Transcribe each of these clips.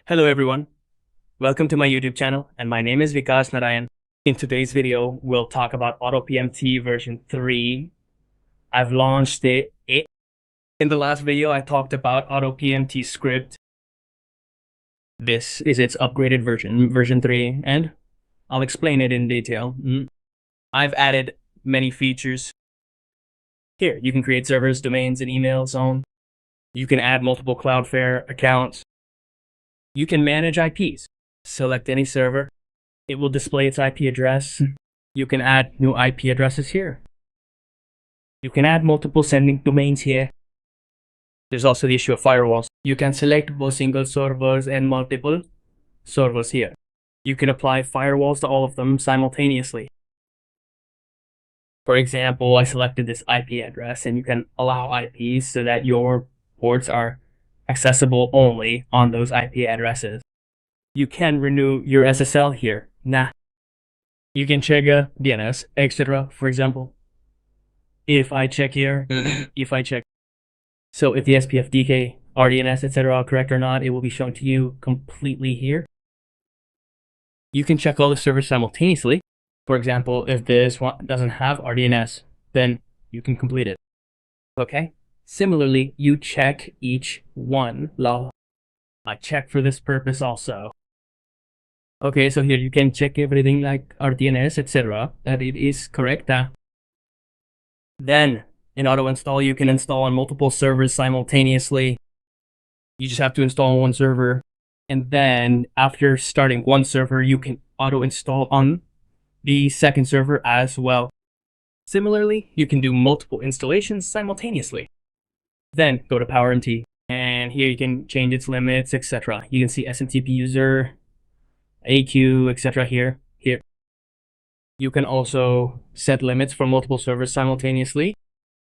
Hello everyone, welcome to my YouTube channel and my name is Vikash Narayan. In today's video, we'll talk about AutoPMT version 3. I've launched it. In the last video, I talked about AutoPMT script. This is its upgraded version 3, and I'll explain it in detail. I've added many features. Here, you can create servers, domains, and emails on. You can add multiple Cloudflare accounts. You can manage IPs. Select any server. It will display its IP address. You can add new IP addresses here. You can add multiple sending domains here. There's also the issue of firewalls. You can select both single servers and multiple servers here. You can apply firewalls to all of them simultaneously. For example, I selected this IP address, and you can allow IPs so that your ports are accessible only on those IP addresses. You can renew your SSL here. You can check a DNS, etc. For example, if I check here, so if the SPF, DK, rDNS, etc. are correct or not, it will be shown to you completely here. You can check all the servers simultaneously. For example, if this one doesn't have rDNS, then you can complete it. Okay? Similarly, you check each one. I check for this purpose also. Okay, so here you can check everything like rDNS, etc. that it is correct. Then, in auto install, you can install on multiple servers simultaneously. You just have to install on one server. And then, after starting one server, you can auto install on the second server as well. Similarly, you can do multiple installations simultaneously. Then go to PowerMT, and here you can change its limits, etc. You can see SMTP user, AQ, etc. here. You can also set limits for multiple servers simultaneously.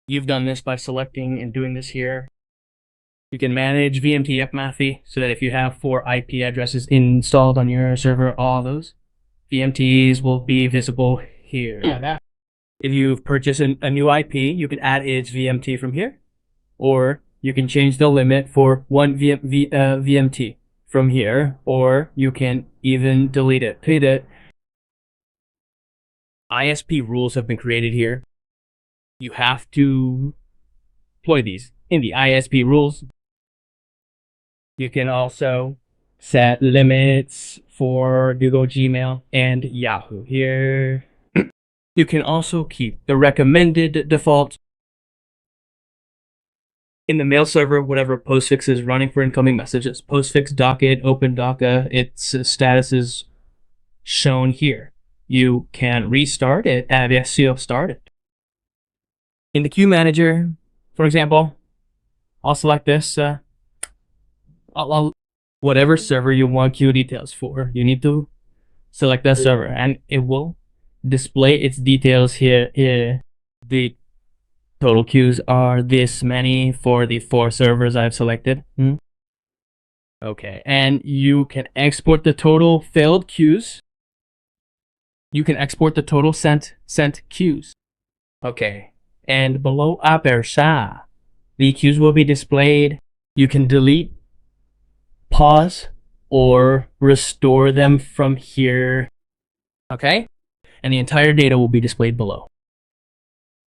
You've done this by selecting and doing this here. You can manage VMTA so that if you have 4 IP addresses installed on your server, all those VMTs will be visible here. If you've purchased a new IP, you can add its VMT from here. Or you can change the limit for one VMT from here, or you can even delete it. ISP rules have been created here. You have to deploy these in the ISP rules. You can also set limits for Google, Gmail, and Yahoo here. You can also keep the recommended default. In the mail server, whatever postfix is running for incoming messages, postfix, docket, open docket, its status is shown here. You can restart it as you have started. In the queue manager, for example, I'll select this. Whatever server you want queue details for, you need to select that server, and it will display its details here. The total queues are this many for the 4 servers I've selected. Okay, and you can export the total failed queues. You can export the total sent queues. Okay, and below aperça, the queues will be displayed. You can delete, pause, or restore them from here. Okay, and the entire data will be displayed below.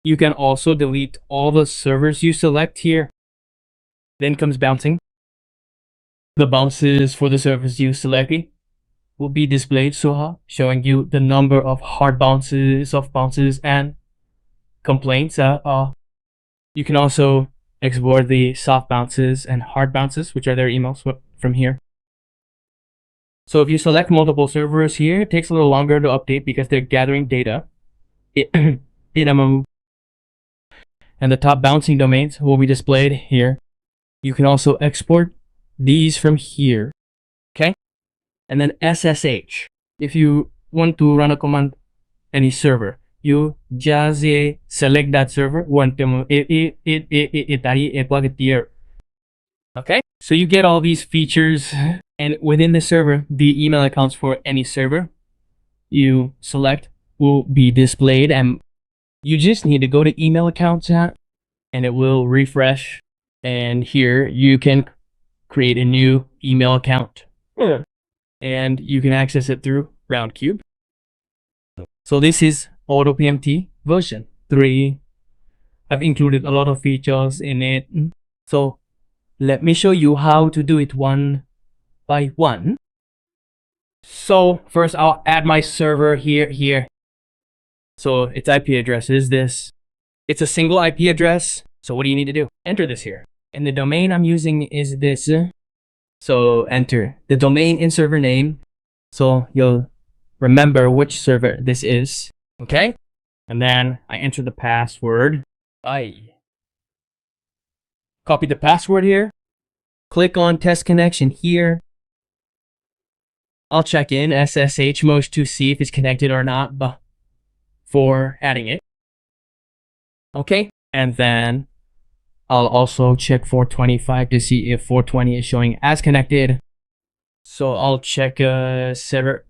You can also delete all the servers you select here. Then comes bouncing. The bounces for the servers you selected will be displayed, showing you the number of hard bounces, soft bounces, and complaints. You can also export the soft bounces and hard bounces, which are their emails from here. So if you select multiple servers here, it takes a little longer to update because they're gathering data. And the top bouncing domains will be displayed here. You can also export these from here. Okay? And then SSH. If you want to run a command any server, you just select that server. Okay? So you get all these features, and within the server, the email accounts for any server you select will be displayed, and you just need to go to email accounts and it will refresh, and here you can create a new email account. and you can access it through Roundcube. So this is AutoPMT version 3. I've included a lot of features in it. So let me show you how to do it one by one. So first I'll add my server here. So its IP address is this. It's a single IP address. So what do you need to do? Enter this here. And the domain I'm using is this. So enter the domain in server name. So you'll remember which server this is. Okay? And then I enter the password. I copy the password here. Click on test connection here. I'll check in SSH most to see if it's connected or not before adding it. Okay, and then I'll also check 425 to see if 420 is showing as connected. So I'll check a server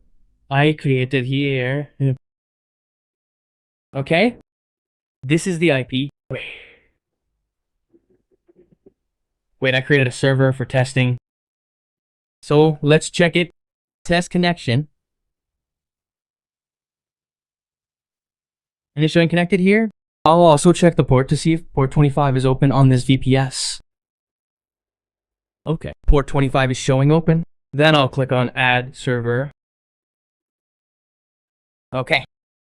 I created here. Okay, this is the IP. Wait, I created a server for testing. So let's check it. Test connection. And it's showing connected here. I'll also check the port to see if port 25 is open on this VPS. Okay, port 25 is showing open. Then I'll click on add server. Okay,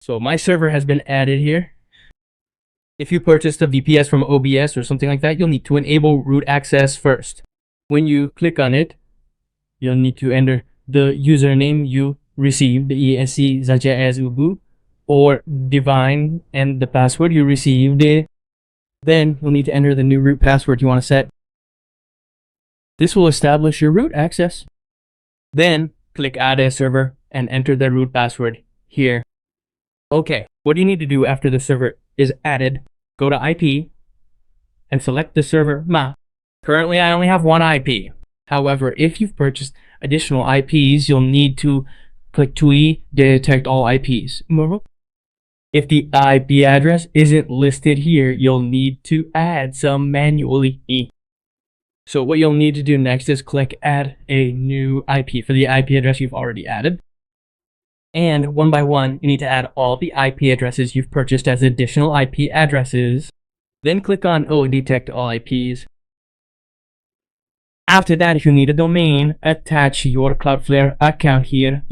so my server has been added here. If you purchased a VPS from OBS or something like that, you'll need to enable root access first. When you click on it, you'll need to enter the username you received, the ESC such as Ubu or Divine, and the password you received. Then you'll need to enter the new root password you want to set. This will establish your root access. Then click add a server and enter the root password here. Okay, what do you need to do after the server is added? Go to IP and select the server map. Currently I only have one IP. However, if you've purchased additional IPs, you'll need to click TUI detect all IPs. If the IP address isn't listed here, you'll need to add some manually. So what you'll need to do next is click add a new IP for the IP address you've already added. And one by one, you need to add all the IP addresses you've purchased as additional IP addresses. Then click on detect all IPs. After that, if you need a domain, attach your Cloudflare account here.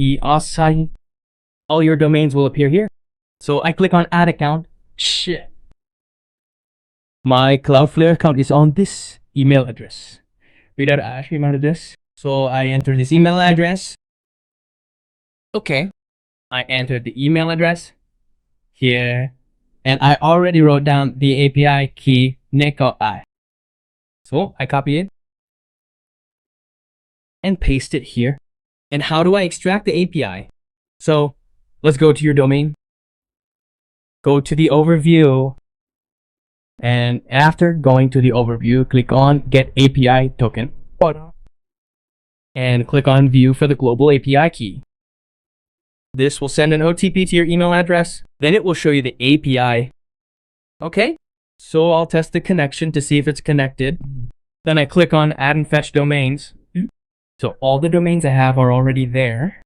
All your domains will appear here. So I click on add account. Shit. My Cloudflare account is on this email address. email address. So I enter this email address. Okay. I entered the email address here. And I already wrote down the API key Nehra. So I copy it and paste it here. And how do I extract the API? So let's go to your domain. Go to the overview. And after going to the overview, click on Get API Token. And click on View for the global API key. This will send an OTP to your email address. Then it will show you the API. Okay, so I'll test the connection to see if it's connected. Then I click on Add and Fetch Domains. So all the domains I have are already there.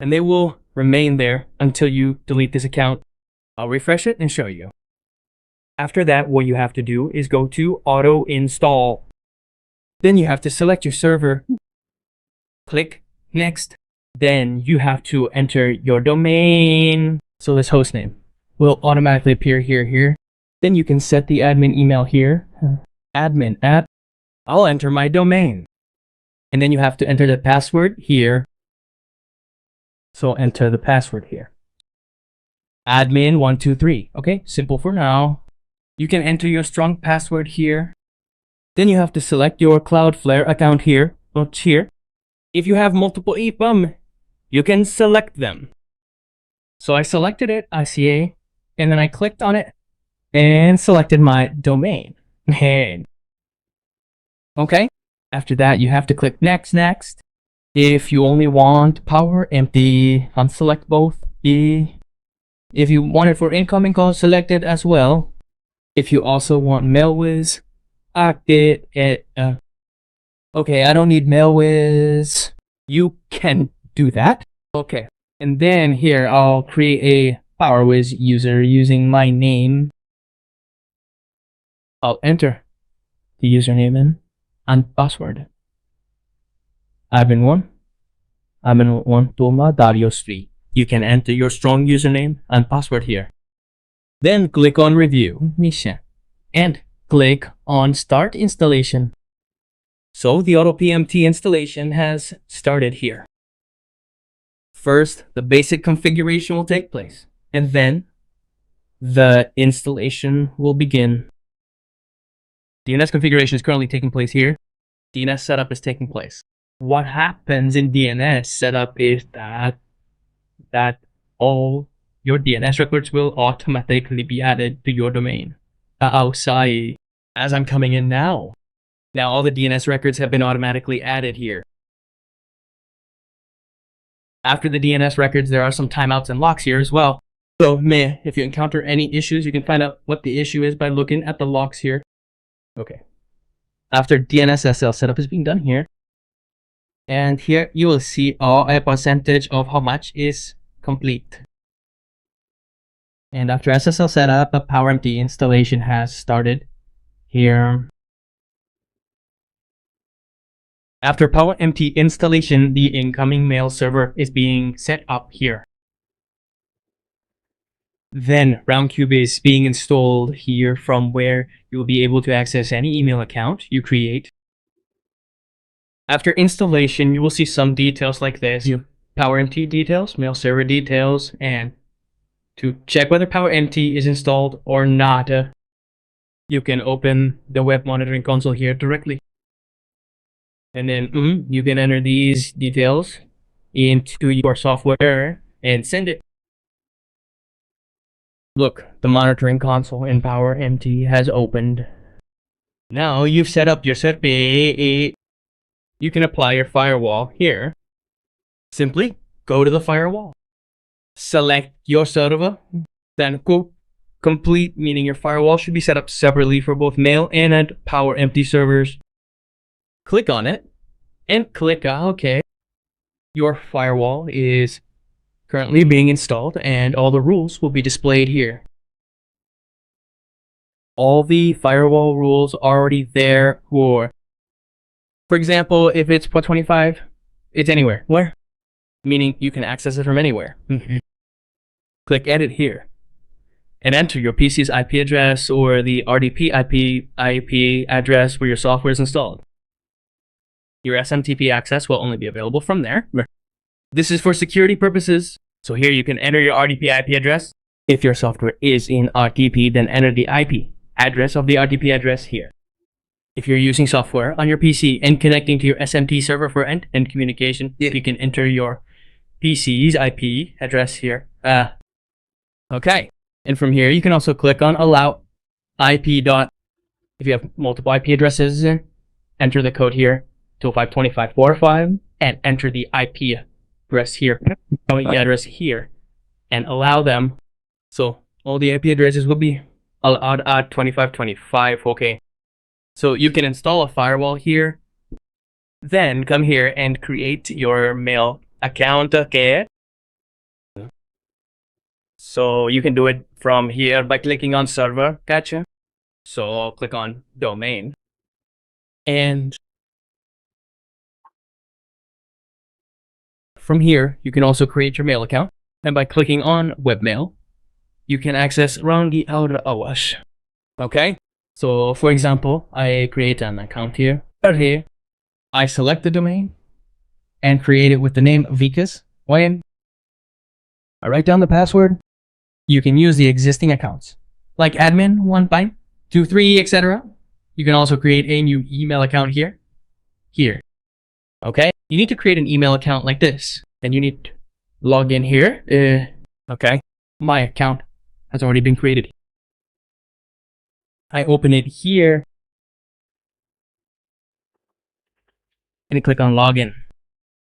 And they will remain there until you delete this account. I'll refresh it and show you. After that, what you have to do is go to Auto Install. Then you have to select your server. Click Next. Then you have to enter your domain. So this hostname will automatically appear here. Then you can set the admin email here. Admin at. I'll enter my domain. And then you have to enter the password here. So enter the password here. Admin123. Okay, simple for now. You can enter your strong password here. Then you have to select your Cloudflare account here. Here. If you have multiple EPUM, you can select them. So I selected it, ICA, and then I clicked on it and selected my domain. Okay. After that, you have to click next. If you only want PowerMTA, unselect both. If you want it for incoming calls, select it as well. If you also want MailWiz, activate it. Okay, I don't need MailWiz. you can do that. Okay. And then here, I'll create a PowerWiz user using my name. I'll enter the username in and password. admin1 Toma.3. You can enter your strong username and password here. Then click on Review Mission and click on Start Installation. So the AutoPMT installation has started here. First, the basic configuration will take place, and then the installation will begin. DNS configuration is currently taking place here. DNS setup is taking place. What happens in DNS setup is that all your DNS records will automatically be added to your domain outside as I'm coming in now. Now all the DNS records have been automatically added here. After the DNS records, there are some timeouts and locks here as well. So if you encounter any issues, you can find out what the issue is by looking at the logs here. Okay. After DNS SSL setup is being done here, and here you will see a percentage of how much is complete. And after SSL setup, a PowerMT installation has started here. After PowerMT installation, the incoming mail server is being set up here. Then Roundcube is being installed here, from where you will be able to access any email account you create. After installation, you will see some details like this. PowerMT details, mail server details, and to check whether PowerMT is installed or not, you can open the web monitoring console here directly. And then you can enter these details into your software and send it. Look, the monitoring console in PowerMT has opened. Now you've set up your server. You can apply your firewall here. Simply go to the firewall. Select your server. Then complete, meaning your firewall should be set up separately for both mail and PowerMT servers. Click on it and click OK. Your firewall is currently being installed and all the rules will be displayed here. All the firewall rules are already there for example, if it's port 25, it's anywhere. Where? Meaning you can access it from anywhere. Click edit here and enter your PC's IP address or the RDP IP address where your software is installed. Your SMTP access will only be available from there. This is for security purposes. So here you can enter your RDP IP address. If your software is in RDP, then enter the IP address of the RDP address here. If you're using software on your PC and connecting to your SMT server for end-to-end communication, you can enter your PC's IP address here. Okay. And from here, you can also click on allow IP. If you have multiple IP addresses, enter the code here, 205.25.4.5, and enter the IP address here, and allow them. So all the IP addresses will be allowed at 25.25. Okay. So you can install a firewall here, then come here and create your mail account. Okay. So you can do it from here by clicking on server. Gotcha. So I'll click on domain. And from here, you can also create your mail account. And by clicking on webmail, you can access around the outer hours. Okay. So for example, I create an account here. Here, I select the domain and create it with the name Vikash. When I write down the password, you can use the existing accounts like admin 1, 2, 3, etc. You can also create a new email account here. Okay, you need to create an email account like this. Then you need to log in here. Okay, my account has already been created. I open it here and I click on login.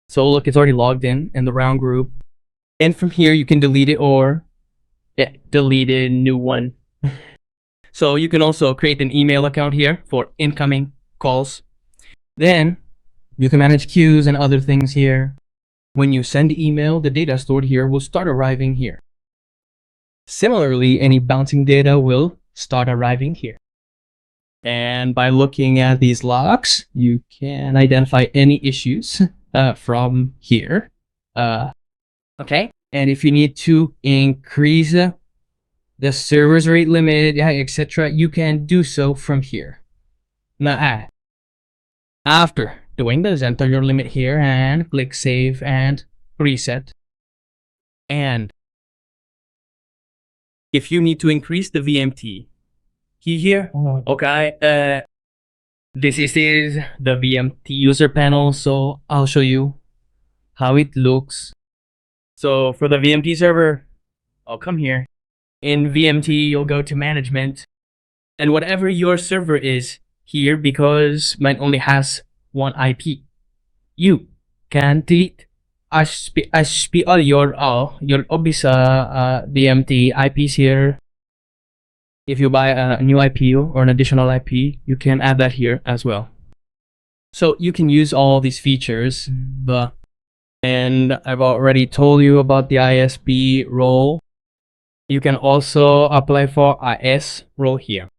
So look, it's already logged in the round group. And from here, you can delete it or delete a new one. So you can also create an email account here for incoming calls. Then You can manage queues and other things here. When you send email, the data stored here will start arriving here. Similarly, any bouncing data will start arriving here. And by looking at these logs, you can identify any issues from here. Okay. And if you need to increase the server's rate limit, etc., you can do so from here. Now, after doing this, enter your limit here and click save and reset. And if you need to increase the VMT key here, okay, this is the VMT user panel, so I'll show you how it looks. So for the VMT server, I'll come here. In VMT, you'll go to management, and whatever your server is here, because mine only has one IP, you can delete all your obvious VMT IPs here. If you buy a new IP or an additional IP, you can add that here as well. So you can use all these features, and I've already told you about the ISP role. You can also apply for IS role here.